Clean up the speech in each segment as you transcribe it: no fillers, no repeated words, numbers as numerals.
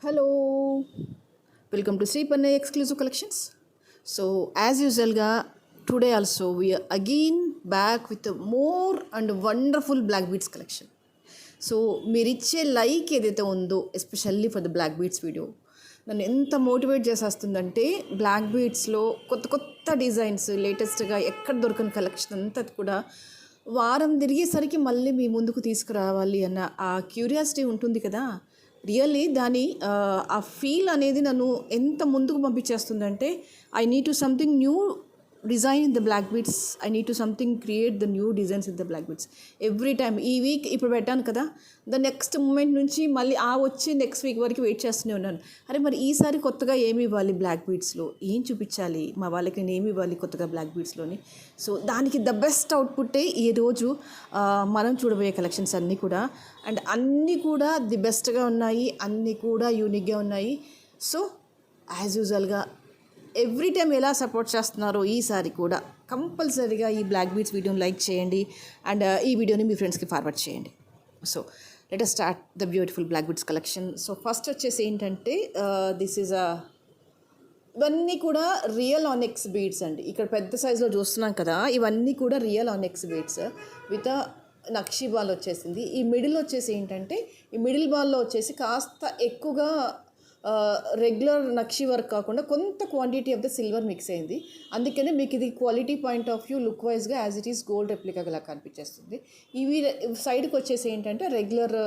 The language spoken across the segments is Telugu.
Hello, welcome to Sri Panna Exclusive Collections. So, as usual, today also we are again back with a more and wonderful black beads collection. So మీరు ఇచ్చే లైక్ ఏదైతే ఉందో especially for the black beads video నన్ను ఎంత మోటివేట్ చేసేస్తుందంటే బ్లాక్ బీడ్స్లో కొత్త కొత్త డిజైన్స్ లేటెస్ట్గా ఎక్కడ దొరకని కలెక్షన్ అంతా కూడా వారం తిరిగేసరికి మళ్ళీ మీ ముందుకు తీసుకురావాలి అన్న ఆ క్యూరియాసిటీ ఉంటుంది కదా. రియల్లీ దాని ఆ ఫీల్ అనేది నన్ను ఎంత ముందుకు పంపించేస్తుందంటే I need to something new design in the black beads. I need to something create the new designs in the black beads every time. ఈ వీక్ ఇప్పుడు పెట్టాను కదా, ద నెక్స్ట్ మూమెంట్ నుంచి మళ్ళీ వచ్చి నెక్స్ట్ వీక్ వరకు వెయిట్ చేస్తూనే ఉన్నాను. అరే మరి ఈసారి కొత్తగా ఏమి ఇవ్వాలి బ్లాక్ బీడ్స్లో, ఏం చూపించాలి మా వాళ్ళకి, నేను ఏమి ఇవ్వాలి కొత్తగా బ్లాక్ బీడ్స్లోని. సో దానికి ద బెస్ట్ అవుట్పుట్టే ఈరోజు మనం చూడబోయే కలెక్షన్స్ అన్నీ కూడా. అండ్ అన్నీ కూడా ది బెస్ట్గా ఉన్నాయి, అన్నీ కూడా యూనిక్గా ఉన్నాయి. సో యాజ్ యూజువల్గా ఎవ్రీ టైం ఎలా సపోర్ట్ చేస్తున్నారో ఈసారి కూడా కంపల్సరీగా ఈ బ్లాక్ బీడ్స్ వీడియోని లైక్ చేయండి అండ్ ఈ వీడియోని మీ ఫ్రెండ్స్కి ఫార్వర్డ్ చేయండి. So let us start the beautiful black beads collection. So first వచ్చేసి ఏంటంటే దిస్ ఈజ్ ఇవన్నీ కూడా రియల్ ఆనెక్స్ బీడ్స్ అండి. ఇక్కడ పెద్ద సైజులో చూస్తున్నాం కదా, ఇవన్నీ కూడా real ఆనెక్స్ beads with nakshi ball వచ్చేసింది. ఈ మిడిల్ వచ్చేసి ఏంటంటే ఈ మిడిల్ బాల్లో వచ్చేసి కాస్త ఎక్కువగా రెగ్యులర్ నక్షి వర్క్ కాకుండా కొంత quantity of the silver mix అయింది. అందుకనే మీకు ఇది quality point of view look వైజ్గా as it is gold replica గలా కనిపించేస్తుంది. ఇవి సైడ్కి వచ్చేసి ఏంటంటే రెగ్యులర్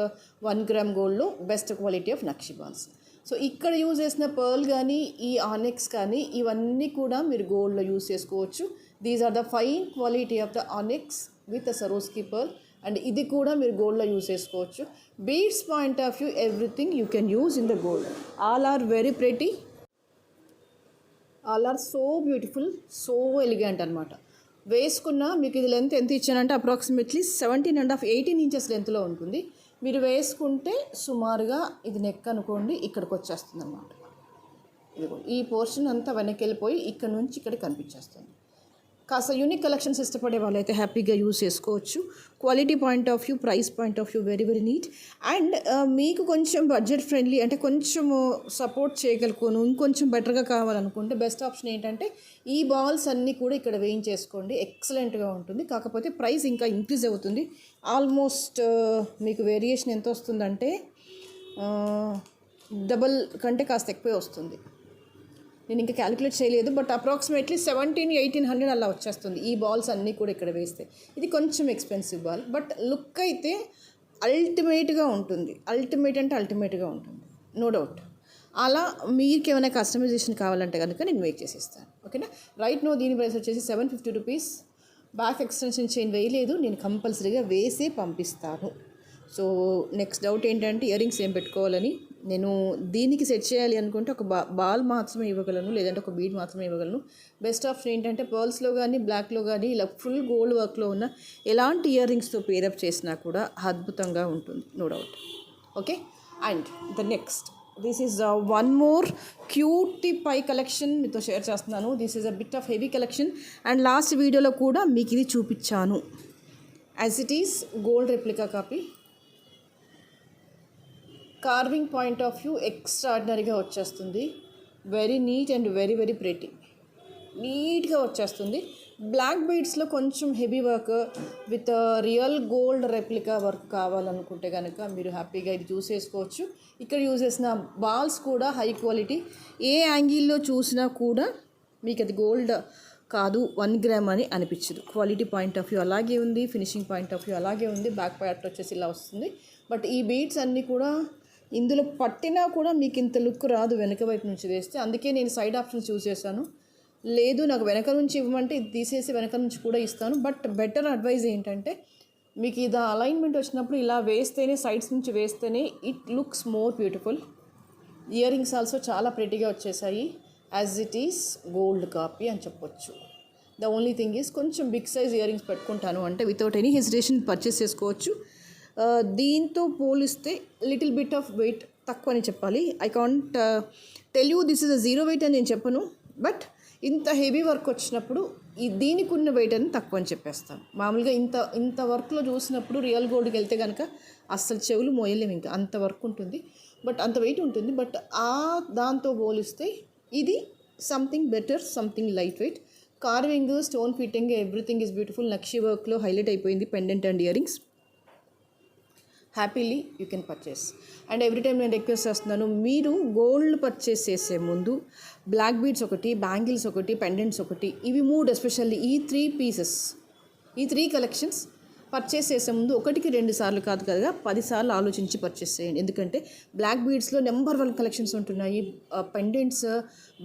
1 గ్రామ్ గోల్డ్లో బెస్ట్ క్వాలిటీ ఆఫ్ నక్షి బాల్స్. సో ఇక్కడ యూజ్ చేసిన పర్ల్ కానీ ఈ ఆనెక్స్ కానీ ఇవన్నీ కూడా మీరు గోల్డ్లో యూజ్ చేసుకోవచ్చు. These are the fine quality of the onyx with Swarovski pearl. And ఇది కూడా మీరు గోల్డ్లో యూజ్ చేసుకోవచ్చు. Beads point of view everything you can use in the gold. All are very pretty, all are so beautiful, so elegant అనమాట. వేసుకున్న మీకు ఇది లెంత్ ఎంత ఇచ్చానంటే అప్రాక్సిమేట్లీ 17.5 18 ఇంచెస్ లెంత్లో ఉంటుంది. మీరు వేసుకుంటే సుమారుగా ఇది నెక్ అనుకోండి ఇక్కడికి వచ్చేస్తుంది అనమాట. ఇదిగో ఈ పోర్షన్ అంతా వెనక్కి వెళ్ళిపోయి ఇక్కడ నుంచి ఇక్కడ కనిపించేస్తుంది. కాస్త యూనిక్ కలెక్షన్స్ ఇష్టపడే వాళ్ళైతే హ్యాపీగా యూజ్ చేసుకోవచ్చు. Quality point of view, price point of view very very neat. And మీకు కొంచెం బడ్జెట్ ఫ్రెండ్లీ అంటే కొంచెం సపోర్ట్ చేయగలుగును ఇంకొంచెం బెటర్గా కావాలనుకుంటే బెస్ట్ ఆప్షన్ ఏంటంటే ఈ బాల్స్ అన్నీ కూడా ఇక్కడ వేయించేసుకోండి. ఎక్సలెంట్గా ఉంటుంది. కాకపోతే ప్రైస్ ఇంకా ఇంక్రీజ్ అవుతుంది. ఆల్మోస్ట్ మీకు వేరియేషన్ ఎంత వస్తుందంటే డబల్ కంటే కాస్త ఎక్కువే వస్తుంది. నేను ఇంకా క్యాలిక్యులేట్ చేయలేదు, బట్ అప్రాక్సిమేట్లీ 1700-1800 అలా వచ్చేస్తుంది ఈ బాల్స్ అన్నీ కూడా ఇక్కడ వేస్తే. ఇది కొంచెం ఎక్స్పెన్సివ్ బాల్, బట్ లుక్ అయితే అల్టిమేట్గా ఉంటుంది. అల్టిమేట్ అంటే అల్టిమేట్గా ఉంటుంది, నో డౌట్. అలా మీకు ఏమైనా కస్టమైజేషన్ కావాలంటే కనుక నేను మేక్ చేసిస్తాను, ఓకేనా. రైట్ నో దీని ప్రైస్ వచ్చేసి 750 రూపీస్. బ్యాక్ ఎక్స్టెన్షన్ చైన్ వేయలేదు, నేను కంపల్సరీగా వేసే పంపిస్తాను. సో నెక్స్ట్ డౌట్ ఏంటంటే ఇయర్ రింగ్స్ ఏం పెట్టుకోవాలని. నేను దీనికి సెట్ చేయాలి అనుకుంటే ఒక బాల్ మాత్రమే ఇవ్వగలను, లేదంటే ఒక బీడ్ మాత్రమే ఇవ్వగలను. బెస్ట్ ఆప్షన్ ఏంటంటే పర్ల్స్లో కానీ బ్లాక్లో కానీ ఇలా ఫుల్ గోల్డ్ వర్క్లో ఉన్న ఎలాంటి ఇయర్ రింగ్స్తో పేరప్ చేసినా కూడా అద్భుతంగా ఉంటుంది, no doubt. Okay, and the next this is one more cutie pie collection మీతో షేర్ చేస్తున్నాను. This is a bit of heavy collection. And last వీడియోలో కూడా మీకు ఇది చూపించాను. As it is gold replica copy. Carving point of view ఎక్స్ట్రాడినరీగా వచ్చేస్తుంది. Very neat and very very pretty, నీట్గా వచ్చేస్తుంది. బ్లాక్ బీడ్స్లో కొంచెం heavy work with real gold replica work కావాలనుకుంటే కనుక మీరు హ్యాపీగా ఇది చూస్ చేసుకోవచ్చు. ఇక్కడ యూజ్ చేసిన బాల్స్ కూడా హై క్వాలిటీ. ఏ యాంగిల్లో చూసినా కూడా మీకు అది గోల్డ్ కాదు 1 గ్రామ్ అని అనిపించదు. క్వాలిటీ పాయింట్ ఆఫ్ వ్యూ అలాగే ఉంది, ఫినిషింగ్ పాయింట్ ఆఫ్ వ్యూ అలాగే ఉంది. బ్యాక్ పార్ట్ వచ్చేసి ఇలా వస్తుంది. బట్ ఈ బీడ్స్ అన్నీ కూడా ఇందులో పట్టినా కూడా మీకు ఇంత లుక్ రాదు వెనక వైపు నుంచి వేస్తే. అందుకే నేను సైడ్ ఆప్షన్స్ చూస్ చేశాను. లేదు నాకు వెనక నుంచి ఇవ్వమంటే ఇది తీసేసి వెనక నుంచి కూడా ఇస్తాను. బట్ బెటర్ అడ్వైజ్ ఏంటంటే మీకు ఇది అలైన్మెంట్ వచ్చినప్పుడు ఇలా వేస్తేనే, సైడ్స్ నుంచి వేస్తేనే it looks more beautiful. Ear rings also చాలా ప్రెటీగా వచ్చేసాయి. As it is gold copy అని చెప్పొచ్చు. ద ఓన్లీ థింగ్ ఈజ్ కొంచెం బిగ్ సైజ్ ఇయర్ రింగ్స్ పెట్టుకుంటాను అంటే వితౌట్ ఎనీ హెసిటేషన్ పర్చేస్ చేసుకోవచ్చు. దీంతో పోలిస్తే లిటిల్ బిట్ ఆఫ్ వెయిట్ తక్కువ అని చెప్పాలి. I can't tell you this is a zero wait అని నేను చెప్పను, బట్ ఇంత హెవీ వర్క్ వచ్చినప్పుడు దీనికి ఉన్న వెయిట్ అని తక్కువ అని చెప్పేస్తాను. మామూలుగా ఇంత వర్క్లో చూసినప్పుడు రియల్ గోల్డ్కి వెళ్తే కనుక అస్సలు చెవులు మోయలేము, ఇంకా అంత వర్క్ ఉంటుంది. బట్ అంత వెయిట్ ఉంటుంది. బట్ దాంతో పోలిస్తే ఇది something better, something light weight. Carving, stone fitting, everything is beautiful. నక్షి వర్క్లో హైలైట్ అయిపోయింది pendant and earrings. Happily you can purchase. And every time నేను రిక్వెస్ట్ చేస్తున్నాను, మీరు గోల్డ్ పర్చేస్ చేసే ముందు బ్లాక్ బీడ్స్ ఒకటి, బ్యాంగిల్స్ ఒకటి, పెండెంట్స్ ఒకటి, ఇవి 3 ఎస్పెషల్లీ ఈ 3 పీసెస్, ఈ 3 కలెక్షన్స్ పర్చేస్ చేసే ముందు 1కి 2 సార్లు కాదు కదా 10 సార్లు ఆలోచించి పర్చేస్ చేయండి. ఎందుకంటే బ్లాక్ బీడ్స్లో నెంబర్ 1 కలెక్షన్స్ ఉంటున్నాయి. పెండెంట్స్,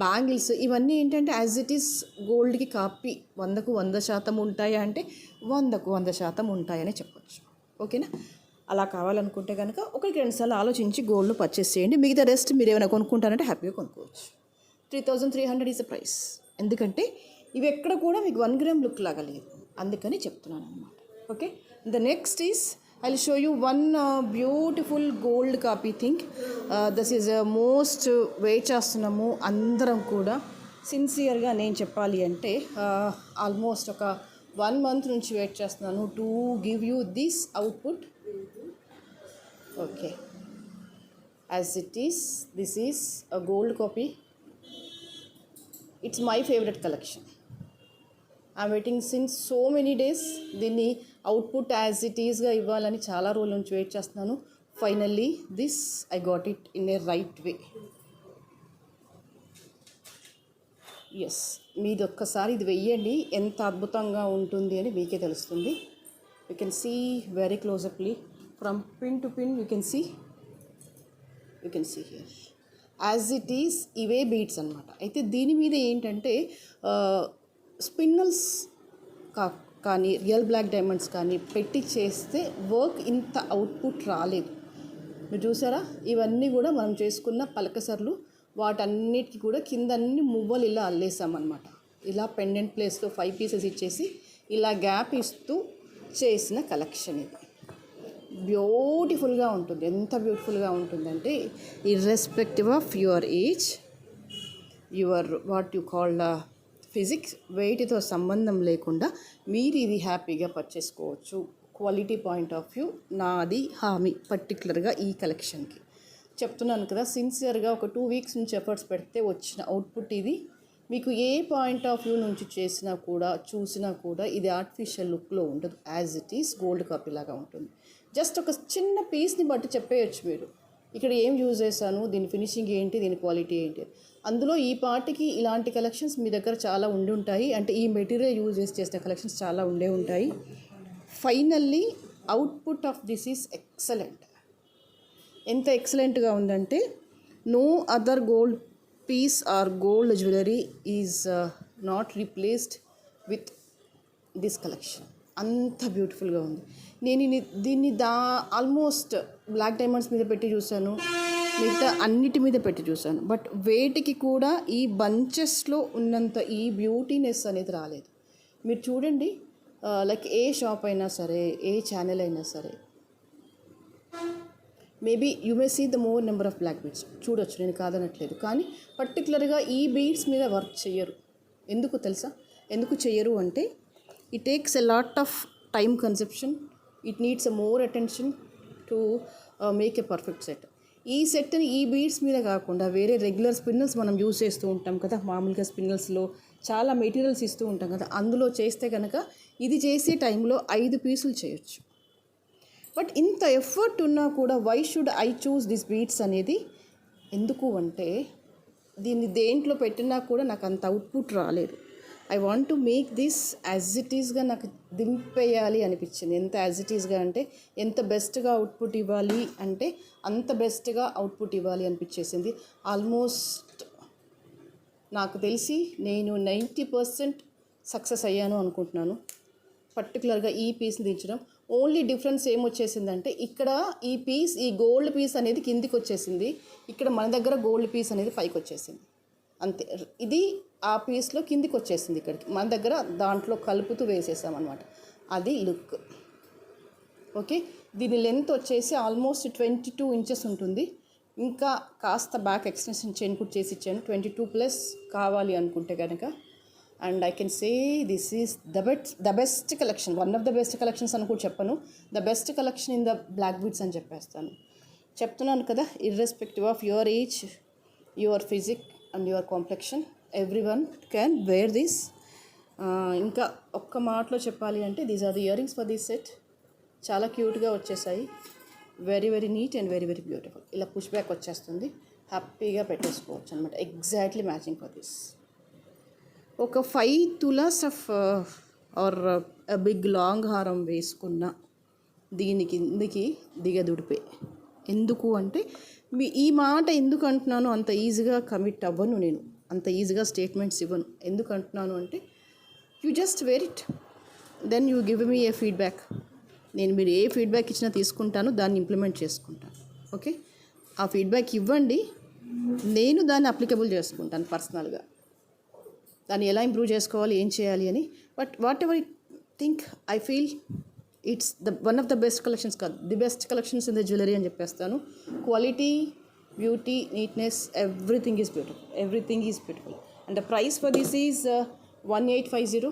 బ్యాంగిల్స్ ఇవన్నీ ఏంటంటే యాజ్ ఇట్ ఈస్ గోల్డ్కి కాపీ. 100కు 100% ఉంటాయా అంటే 100కు 100% ఉంటాయని చెప్పొచ్చు. ఓకేనా? అలా కావాలనుకుంటే కనుక 1కి 2 సార్లు ఆలోచించి గోల్డ్ పర్చేస్ చేయండి. మిగతా రెస్ట్ మీరు ఏమైనా కొనుక్కుంటారంటే హ్యాపీగా కొనుక్కోవచ్చు. 3300 ఈజ్ ద ప్రైస్. ఎందుకంటే ఇవి ఎక్కడ కూడా మీకు 1 గ్రామ్ లుక్ లాగా లేదు, అందుకని చెప్తున్నాను అనమాట. Okay, the next is I will show you one beautiful gold copy thing. This is most wait చేస్తున్నాము అందరం కూడా. సిన్సియర్గా నేను చెప్పాలి అంటే ఆల్మోస్ట్ ఒక 1 మంత్ నుంచి వెయిట్ చేస్తున్నాను to give you this output. Okay, as it is this is a gold copy. It's my favourite collection. I'm waiting since so many days. దీన్ని అవుట్పుట్ యాజ్ ఇట్ ఈస్గా ఇవ్వాలని చాలా రోజుల నుంచి వెయిట్ చేస్తున్నాను. Finally this I got it in a right way. Yes, మీది ఒక్కసారి ఇది వెయ్యండి, ఎంత అద్భుతంగా ఉంటుంది అని మీకే తెలుస్తుంది. You can see very closely from pin to pin. You can see here as it is ఇవే బీట్స్ అనమాట. అయితే దీని మీద ఏంటంటే స్పిన్నల్స్ కానీ రియల్ బ్లాక్ డైమండ్స్ కానీ పెట్టి చేస్తే వర్క్ ఇంత అవుట్పుట్ రాలేదు. మీరు చూసారా, ఇవన్నీ కూడా మనం చేసుకున్న పలకసర్లు, వాటన్నిటికీ కూడా కింద అన్ని మువ్వలు ఇలా అల్లేసామన్నమాట. ఇలా పెండెంట్ ప్లేస్లో 5 పీసెస్ ఇచ్చేసి ఇలా గ్యాప్ ఇస్తూ చేసిన కలెక్షన్ ఇది. బ్యూటిఫుల్గా ఉంటుంది. ఎంత బ్యూటిఫుల్గా ఉంటుందంటే irrespective of your age, your what you call physics, వెయిట్తో సంబంధం లేకుండా మీరు ఇది హ్యాపీగా పర్చేసుకోవచ్చు. క్వాలిటీ పాయింట్ ఆఫ్ వ్యూ నాది హామీ. పర్టికులర్గా ఈ కలెక్షన్కి చెప్తున్నాను కదా, సిన్సియర్గా ఒక 2 వీక్స్ నుంచి ఎఫర్ట్స్ పెడితే వచ్చిన అవుట్పుట్ ఇది. మీకు ఏ పాయింట్ ఆఫ్ వ్యూ నుంచి చేసినా కూడా చూసినా కూడా ఇది ఆర్టిఫిషియల్ లుక్లో ఉండదు. As it is gold copy లాగా ఉంటుంది. జస్ట్ ఒక చిన్న పీస్ని బట్టి చెప్పేయచ్చు మీరు, ఇక్కడ ఏం యూజ్ చేశాను, దీని ఫినిషింగ్ ఏంటి, దీని క్వాలిటీ ఏంటి. అందులో ఈ పార్టీకి ఇలాంటి కలెక్షన్స్ మీ దగ్గర చాలా ఉండి ఉంటాయి. అంటే ఈ మెటీరియల్ యూజ్ చేసి చేసిన కలెక్షన్స్ చాలా ఉండే ఉంటాయి. Finally output of this is excellent. ఎంత ఎక్సలెంట్గా ఉందంటే no other gold piece or gold jewellery is not replaced with this collection. అంత బ్యూటిఫుల్గా ఉంది. నేను దీన్ని ఆల్మోస్ట్ బ్లాక్ డైమండ్స్ మీద పెట్టి చూశాను, మిగతా అన్నిటి మీద పెట్టి చూశాను. బట్ వేటికి కూడా ఈ బంచెస్లో ఉన్నంత ఈ బ్యూటీనెస్ అనేది రాలేదు. మీరు చూడండి, లైక్ ఏ షాప్ అయినా సరే, ఏ ఛానల్ అయినా సరే, maybe you may see the more number of black beads చూడొచ్చు, నేను కాదనట్లేదు. కానీ పర్టికులర్గా ఈ బీడ్స్ మీద వర్క్ చెయ్యరు. ఎందుకు తెలుసా? ఎందుకు చెయ్యరు అంటే it takes a lot of time conception, it needs a more attention to make a perfect set. ఈ సెట్ని ఈ బీడ్స్ మీద కాకుండా వేరే రెగ్యులర్ స్పిన్నల్స్ మనం యూజ్ చేస్తూ ఉంటాం కదా, మామూలుగా స్పిన్నల్స్లో చాలా మెటీరియల్స్ ఇస్తూ ఉంటాం కదా, అందులో చేస్తే కనుక ఇది చేసే టైంలో 5 పీసులు చేయొచ్చు. బట్ ఇంత ఎఫర్ట్ ఉన్నా కూడా why should I choose this beads అనేది ఎందుకు అంటే దీన్ని దేంట్లో పెట్టినా కూడా నాకు అంత అవుట్పుట్ రాలేదు. I want to make this as it ఈస్గా నాకు దింపేయాలి అనిపించింది. ఎంత యాజ్ ఇట్ ఈస్గా అంటే ఎంత బెస్ట్గా అవుట్పుట్ ఇవ్వాలి అంటే అంత బెస్ట్గా అవుట్పుట్ ఇవ్వాలి అనిపించేసింది. ఆల్మోస్ట్ నాకు తెలిసి నేను 90% సక్సెస్ అయ్యాను అనుకుంటున్నాను. పర్టికులర్గా ఈ పీస్ని దించడం. ఓన్లీ డిఫరెన్స్ ఏమొచ్చేసిందంటే ఇక్కడ ఈ పీస్, ఈ గోల్డ్ పీస్ అనేది కిందికి వచ్చేసింది, ఇక్కడ మన దగ్గర గోల్డ్ పీస్ అనేది పైకి వచ్చేసింది అంతే. ఇది ఆ పీస్లో కిందికి వచ్చేసింది, ఇక్కడికి మన దగ్గర దాంట్లో కలుపుతూ వేసేసామన్నమాట. అది లుక్. ఓకే, దీని లెంత్ వచ్చేసి ఆల్మోస్ట్ 22 ఇంచెస్ ఉంటుంది. ఇంకా కాస్త బ్యాక్ ఎక్స్టెన్షన్ చైన్ కూడా చేసి ఇచ్చాను 22+ కావాలి అనుకుంటే కనుక. And I can say this is the best collection, one of the best collections అని కూడా చెప్పను, the best collection in the black beads అని చెప్పేస్తాను. చెప్తున్నాను కదా, irrespective of your age, your physique and your complexion, everyone can wear this. ఇంకా ఒక్క మాటలో చెప్పాలి అంటే these are the earrings for this set. చాలా క్యూట్గా వచ్చేసాయి. Very very neat and very very beautiful. ఇలా పుష్ బ్యాక్ వచ్చేస్తుంది, హ్యాపీగా పెట్టేసుకోవచ్చు అనమాట. Exactly matching for this. ఒక 5 tolas of or big long హారం వేసుకున్న దీని కిందకి దిగదుడిపే. ఎందుకు అంటే ఈ మాట ఎందుకు అంటున్నాను, అంత ఈజీగా కమిట్ అవ్వను నేను, అంత ఈజీగా స్టేట్మెంట్స్ ఇవ్వను. ఎందుకు అంటున్నాను అంటే you just wear it, then you give me a feedback. నేను మీరు ఏ ఫీడ్బ్యాక్ ఇచ్చినా తీసుకుంటాను, దాన్ని ఇంప్లిమెంట్ చేసుకుంటాను. ఓకే, ఆ ఫీడ్బ్యాక్ ఇవ్వండి, నేను దాన్ని అప్లికబుల్ చేసుకుంటాను పర్సనల్గా, దాన్ని ఎలా ఇంప్రూవ్ చేసుకోవాలి, ఏం చేయాలి అని. But whatever think I feel it's one of the best collections, కాదు the best collections in the jewellery అని చెప్పేస్తాను. Quality, beauty, neatness, everything is beautiful, everything is beautiful. And the price for this is 1850.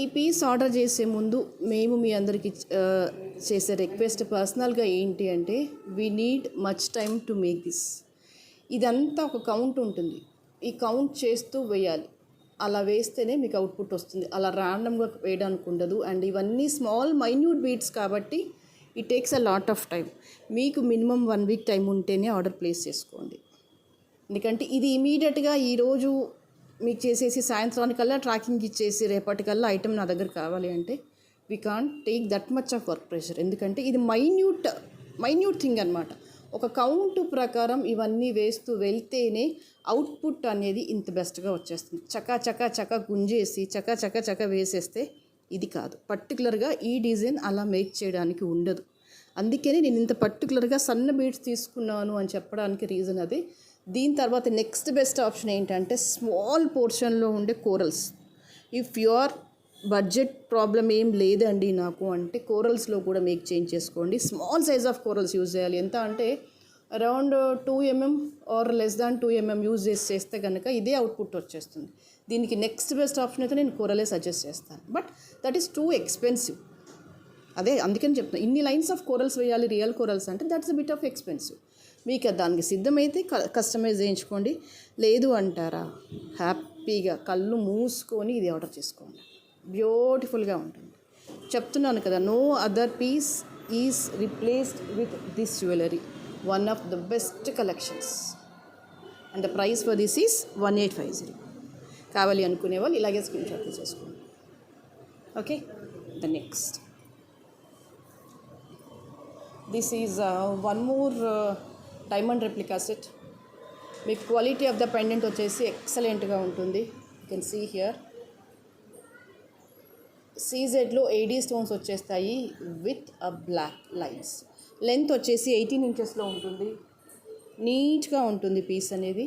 ఈ పీస్ ఆర్డర్ చేసే ముందు మేము మీ అందరికీ చేసే రిక్వెస్ట్ పర్సనల్గా ఏంటి అంటే, we need much time to make this. ఇదంతా ఒక కౌంట్ ఉంటుంది, ఈ కౌంట్ చేస్తూ వేయాలి. అలా వేస్తేనే మీకు అవుట్పుట్ వస్తుంది, అలా ర్యాండమ్గా వేయడానికి ఉండదు. అండ్ ఇవన్నీ స్మాల్ మైన్యూట్ బీట్స్ కాబట్టి it takes a lot of time. మీకు మినిమం 1 వీక్ టైం ఉంటేనే ఆర్డర్ ప్లేస్ చేసుకోండి. ఎందుకంటే ఇది ఇమీడియట్గా ఈరోజు మీకు చేసేసి సాయంత్రానికల్లా ట్రాకింగ్ ఇచ్చేసి రేపటికల్లా ఐటెం నా దగ్గర కావాలి అంటే we can't take that much of work pressure. ఎందుకంటే ఇది మైన్యూట్ థింగ్ అనమాట. ఒక కౌంట్ ప్రకారం ఇవన్నీ వేస్తూ వెళ్తేనే అవుట్పుట్ అనేది ఇంత బెస్ట్గా వచ్చేస్తుంది. చకా గుంజేసి చకా వేసేస్తే ఇది కాదు. పర్టికులర్గా ఈ డిజైన్ అలా మేక్ చేయడానికి ఉండదు. అందుకని నేను ఇంత పర్టికులర్గా సన్న బీడ్స్ తీసుకున్నాను అని చెప్పడానికి రీజన్ అది. దీని తర్వాత నెక్స్ట్ బెస్ట్ ఆప్షన్ ఏంటంటే స్మాల్ పోర్షన్లో ఉండే corals. If your budget problem ఏం లేదండి నాకు అంటే కోరల్స్లో కూడా మేక్ చేంజ్ చేసుకోండి. Small size of corals use చేయాలి. ఎంత అంటే around 2 mm or less than 2 mm use చేస్తే కనుక ఇదే అవుట్పుట్ వచ్చేస్తుంది. దీనికి నెక్స్ట్ బెస్ట్ ఆప్షన్ అయితే నేను కోరలే సజెస్ట్ చేస్తాను. But that is too expensive. అదే అందుకని చెప్తాను, ఇన్ని లైన్స్ ఆఫ్ కోరల్స్ వేయాలి రియల్ కోరల్స్ అంటే that's a bit of expensive. మీకు దానికి సిద్ధమైతే కస్టమైజ్ చేయించుకోండి, లేదు అంటారా హ్యాపీగా కళ్ళు మూసుకొని ఇది ఆర్డర్ చేసుకోండి. బ్యూటిఫుల్గా ఉంటుంది. చెప్తున్నాను కదా, no other piece is replaced with this jewellery. One of the best collections and the price for this is 1850. కావాలి అనుకునే వాళ్ళు ఇలాగే స్క్రీన్ షాట్ చేసుకోండి. Okay, the next this is one more diamond replica set. మీకు క్వాలిటీ ఆఫ్ ద పెండెంట్ వచ్చేసి ఎక్సలెంట్గా ఉంటుంది. యూ కెన్ సీ హియర్ సీజెడ్లో AD స్టోన్స్ వచ్చేస్తాయి with a black lines. Length వచ్చేసి 18 ఇంచెస్లో ఉంటుంది. నీట్గా ఉంటుంది పీస్ అనేది.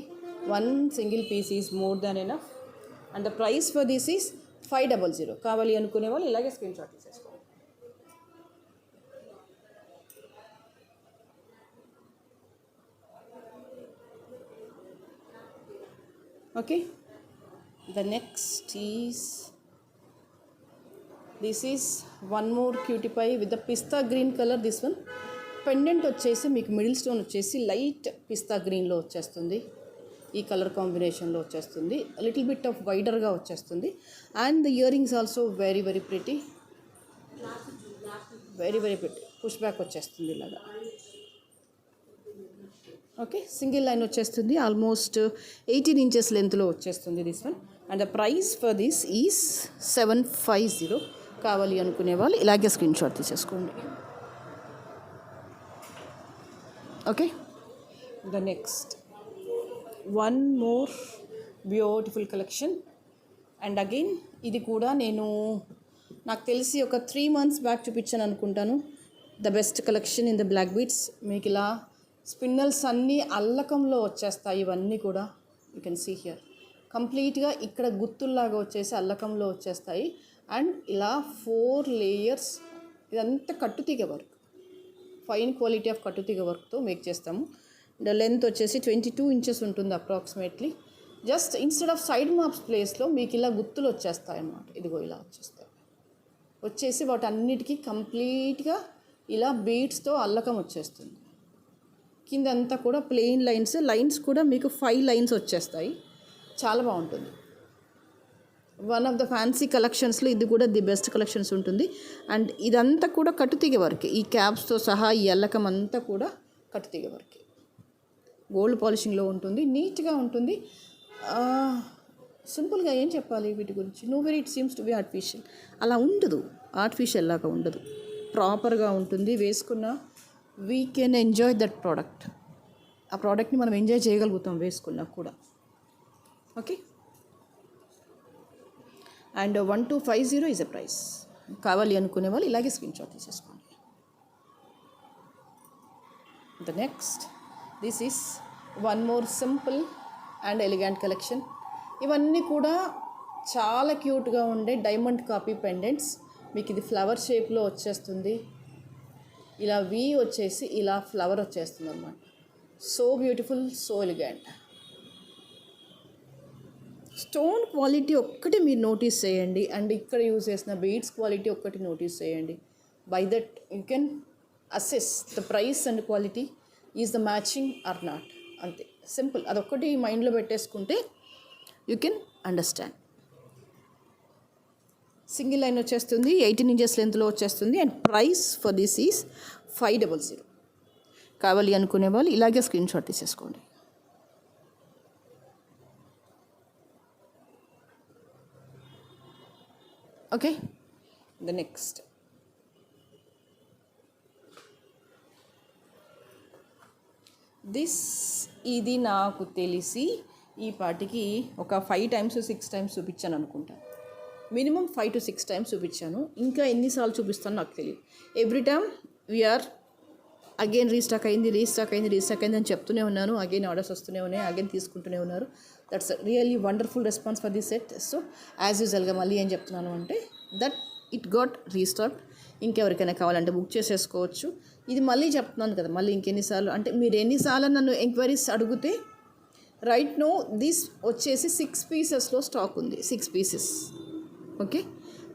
1 single piece is more than enough. And the price for this is 500. కావాలి అనుకునే వాళ్ళు ఇలాగే స్క్రీన్ షాట్ తీసేసుకోండి. Okay, the next is this is one more cutie pie with the pista green colour. This one pendant వచ్చేసి మీకు మిడిల్ స్టోన్ వచ్చేసి లైట్ పిస్తా గ్రీన్లో వచ్చేస్తుంది. ఈ కలర్ కాంబినేషన్లో వచ్చేస్తుంది. లిటిల్ బిట్ ఆఫ్ వైడర్గా వచ్చేస్తుంది. And the ear rings also very very pretty, very very pretty. Push back వచ్చేస్తుంది ఇలాగా. ఓకే, సింగిల్ లైన్ వచ్చేస్తుంది. ఆల్మోస్ట్ 18 ఇంచెస్ లెంత్లో వచ్చేస్తుంది this one. And the price for this is 750. కావాలి అనుకునే వాళ్ళు ఇలాగే స్క్రీన్ షాట్ తీసేసుకోండి. Okay, the next one more beautiful collection. And again ఇది కూడా నాకు తెలిసి ఒక 3 months బ్యాక్ చూపించాను అనుకుంటాను. The best collection in the black beads. మీకు ఇలా స్పిన్నల్స్ అన్నీ అల్లకంలో వచ్చేస్తాయి. ఇవన్నీ కూడా యూ కెన్ సీ హియర్ కంప్లీట్గా ఇక్కడ గుత్తుల్లాగా వచ్చేసి అల్లకంలో వచ్చేస్తాయి. అండ్ ఇలా 4 layers. ఇదంతా కట్టుతీగ వర్క్, ఫైన్ క్వాలిటీ ఆఫ్ కట్టుతీగ వర్క్తో మేక్ చేస్తాము. ద లెంత్ వచ్చేసి 22 ఇంచెస్ ఉంటుంది approximately. Just instead of side maps ప్లేస్లో మీకు ఇలా గుత్తులు వచ్చేస్తాయి అన్నమాట. ఇదిగో ఇలా వచ్చేస్తాయి. వచ్చేసి వాటన్నిటికీ కంప్లీట్గా ఇలా బీడ్స్తో అల్లకం వచ్చేస్తుంది. కిందంతా కూడా ప్లెయిన్ లైన్స్ కూడా మీకు 5 లైన్స్ వచ్చేస్తాయి. చాలా బాగుంటుంది. వన్ ఆఫ్ ద ఫ్యాన్సీ కలెక్షన్స్లో ఇది కూడా ది బెస్ట్ కలెక్షన్స్ ఉంటుంది. అండ్ ఇదంతా కూడా కట్టుతీగ వర్కే, ఈ క్యాప్స్తో సహా ఈ అల్లకం అంతా కూడా కట్టుతీగ వర్కే. గోల్డ్ పాలిషింగ్లో ఉంటుంది, నీట్గా ఉంటుంది. సింపుల్గా ఏం చెప్పాలి వీటి గురించి, no very it seems to be artificial. అలా ఉండదు, ఆర్టిఫిషియల్ లాగా ఉండదు, ప్రాపర్గా ఉంటుంది. వేసుకున్న we can enjoy that product. ఆ ప్రోడక్ట్ని మనం ఎంజాయ్ చేయగలుగుతాం వేసుకున్నా కూడా. Okay, and 1250 is a price. కావాలి అనుకునే వాళ్ళు ఇలాగే స్క్రీన్ షాట్ తీసేసుకోండి. The next, this is one more simple and elegant collection. ఇవన్నీ కూడా చాలా క్యూట్గా ఉండే డైమండ్ కాపీ పెండెంట్స్. మీకు ఇది ఫ్లవర్ షేప్లో వచ్చేస్తుంది. ఇలా వీ వచ్చేసి ఇలా ఫ్లవర్ వచ్చేస్తుంది అన్నమాట. So beautiful, so elegant. Stone quality ఒక్కటి మీరు నోటీస్ చేయండి, అండ్ ఇక్కడ యూజ్ చేసిన బీడ్స్ క్వాలిటీ ఒక్కటి నోటీస్ చేయండి. By that you can assess the price and quality is the matching or not. అంతే, సింపుల్. అదొక్కటి మైండ్లో పెట్టేసుకుంటే you can understand. Single line వచ్చేస్తుంది, 18 ఇంచెస్ లెంత్లో వచ్చేస్తుంది. And price for this is 500. కావాలి అనుకునే వాళ్ళు ఇలాగే స్క్రీన్ షాట్ తీసేసుకోండి. ఓకే, ద నెక్స్ట్, ఇది నాకు తెలిసి ఈ పాటికి ఒక 5 times 6 times చూపించాను అనుకుంటా. మినిమం 5 to 6 times చూపించాను. ఇంకా ఎన్నిసార్లు చూపిస్తాను నాకు తెలియదు. Every time we are again restock అయింది అని చెప్తూనే ఉన్నాను. అగైన్ ఆర్డర్స్ వస్తూనే ఉన్నాయి, అగైన్ తీసుకుంటూనే ఉన్నారు. That's really wonderful response for this set. So as యూజువల్గా మళ్ళీ ఏం చెప్తున్నాను అంటే దట్ ఇట్ గాట్ రీస్టాక్. ఇంకెవరికైనా కావాలంటే బుక్ చేసేసుకోవచ్చు. ఇది మళ్ళీ చెప్తున్నాను కదా, మళ్ళీ ఇంకెన్నిసార్లు అంటే మీరు ఎన్నిసార్లు నన్ను ఎంక్వైరీస్ అడిగితే రైట్ నో దిస్ వచ్చేసి 6 pieces స్టాక్ ఉంది. 6 pieces. Okay,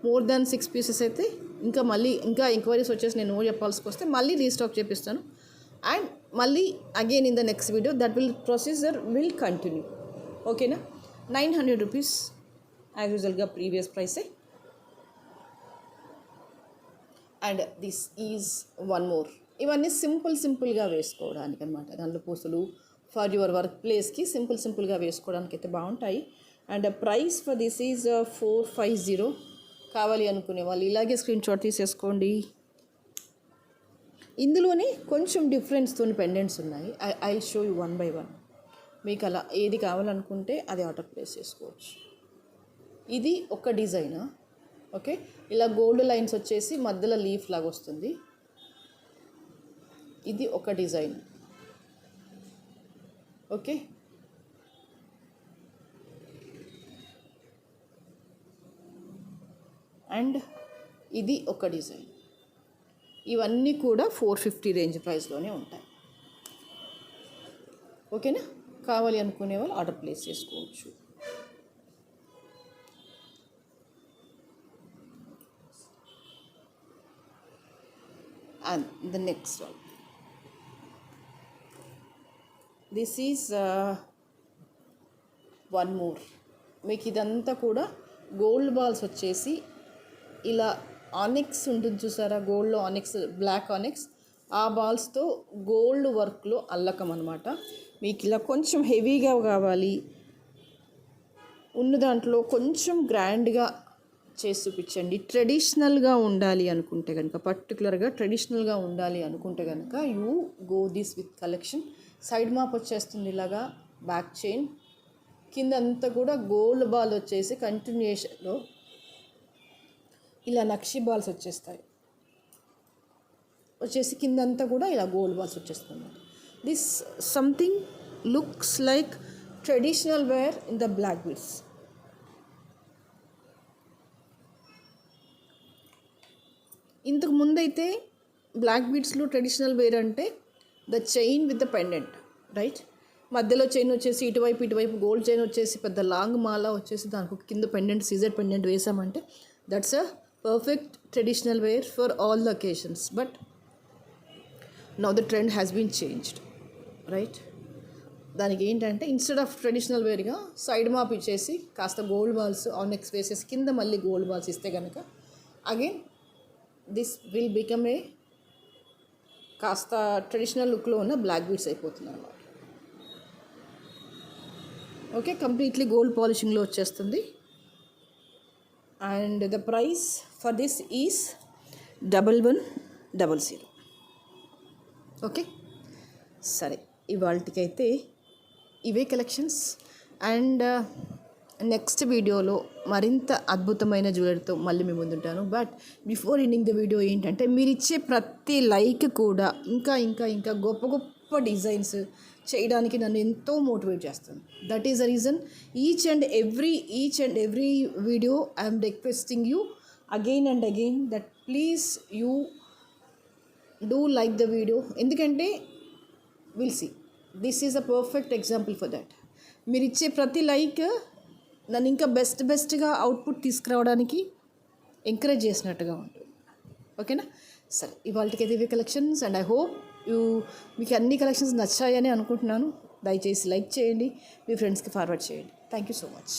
more than 6 pieces అయితే ఇంకా ఎంక్వైరీస్ వచ్చేసి నేను చెప్పాల్సి వస్తే మళ్ళీ రీస్టాక్ చేపిస్తాను. అండ్ మళ్ళీ again in the next video that procedure will continue. ఓకేనా, 900 rupees యాజ్ యూజువల్గా ప్రీవియస్ ప్రైసే. And this is one more. ఇవన్నీ సింపుల్గా వేసుకోవడానికి అనమాట. దాంట్లో పూసలు ఫర్ యువర్ వర్క్ ప్లేస్కి సింపుల్గా వేసుకోవడానికి అయితే బాగుంటాయి. And price for this is 450. కావాలి అనుకునే వాళ్ళు ఇలాగే స్క్రీన్ షాట్ తీసేసుకోండి. ఇందులోనే కొంచెం డిఫరెన్స్తో పెండెంట్స్ ఉన్నాయి. I show you 1 by 1. మీకు అలా ఏది కావాలనుకుంటే అది ఆర్డర్ ప్లేస్ చేసుకోవచ్చు. ఇది ఒక డిజైన్. ఓకే, ఇలా గోల్డ్ లైన్స్ వచ్చేసి మధ్యలో లీఫ్ లాగా వస్తుంది. ఇది ఒక డిజైన్. ఓకే, అండ్ ఇది ఒక డిజైన్. ఇవన్నీ కూడా 450 రేంజ్ ప్రైస్లోనే ఉంటాయి. ఓకేనా, కావాలి అనుకునే వాళ్ళు ఆర్డర్ ప్లేస్ చేసుకోవచ్చు. And the next one, this is one more. మీకు ఇదంతా కూడా గోల్డ్ బాల్స్ వచ్చేసి ఇలా ఆనిక్స్ ఉంటుంది చూసారా, గోల్డ్లో ఆనిక్స్, బ్లాక్ ఆనిక్స్, ఆ బాల్స్తో గోల్డ్ వర్క్లో అల్లకం అనమాట. మీకు ఇలా కొంచెం హెవీగా కావాలి, ఉన్న దాంట్లో కొంచెం గ్రాండ్గా చేసి చూపించండి. ట్రెడిషనల్గా ఉండాలి అనుకుంటే కనుక, పర్టికులర్గా ట్రెడిషనల్గా ఉండాలి అనుకుంటే కనుక you go this with collection. Side map వచ్చేస్తుంది ఇలాగా, బ్యాక్ చైన్, కింద అంతా కూడా గోల్డ్ బాల్ వచ్చేసి కంటిన్యూషన్లో ఇలా నక్షి బాల్స్ వచ్చేసి కిందంతా కూడా ఇలా గోల్డ్ బాల్స్ వచ్చేస్తుంది. This something looks like traditional wear in the black beads. ఇంతకు ముందైతే బ్లాక్ బీడ్స్లో ట్రెడిషనల్ వేర్ అంటే the chain with the pendant, right? మధ్యలో చైన్ వచ్చేసి ఇటువైపు గోల్డ్ చైన్ వచ్చేసి పెద్ద లాంగ్ మాల వచ్చేసి దానికి కింద పెండెంట్, సీజర్ పెండెంట్ వేసామంటే that's a perfect traditional wear for all the occasions, but now the trend has been changed, right? దానికి ఏంటంటే ఇన్స్టెడ్ ఆఫ్ ట్రెడిషనల్ వేర్గా సైడ్ మాప్ ఇచ్చేసి కాస్త గోల్డ్ బాల్స్ ఆన్ నెక్స్ వేసేసి కింద మళ్ళీ గోల్డ్ బాల్స్ ఇస్తే కనుక again this will become a కాస్త ట్రెడిషనల్ లుక్లో ఉన్న బ్లాక్ బీడ్స్ అయిపోతుంది అన్నమాట. ఓకే, కంప్లీట్లీ గోల్డ్ పాలిషింగ్లో వచ్చేస్తుంది. And the price for this is 1100. Okay, సరే, ఇవాళకైతే ఇవే కలెక్షన్స్. అండ్ నెక్స్ట్ వీడియోలో మరింత అద్భుతమైన జ్యువెలరీతో మళ్ళీ మీ ముందుంటాను. But before ending the video ఏంటంటే మీరు ఇచ్చే ప్రతి లైక్ కూడా ఇంకా ఇంకా ఇంకా గొప్ప గొప్ప డిజైన్స్ చేయడానికి నన్ను ఎంతో మోటివేట్ చేస్తుంది. That is the reason each and every video I'm requesting you again and again that please you do like the video. ఎందుకంటే will see this is a perfect example for that. మీరు ఇచ్చే ప్రతి లైక్ నన్ను ఇంకా బెస్ట్గా అవుట్పుట్ తీసుకురావడానికి ఎంకరేజ్ చేసినట్టుగా ఉంటుంది. ఓకేనా? సరే, ఇవాళకైతే ఇవే కలెక్షన్స్. అండ్ ఐ హోప్ మీకు అన్ని కలెక్షన్స్ నచ్చాయని అనుకుంటున్నాను. దయచేసి లైక్ చేయండి, మీ ఫ్రెండ్స్కి ఫార్వర్డ్ చేయండి. Thank you so much.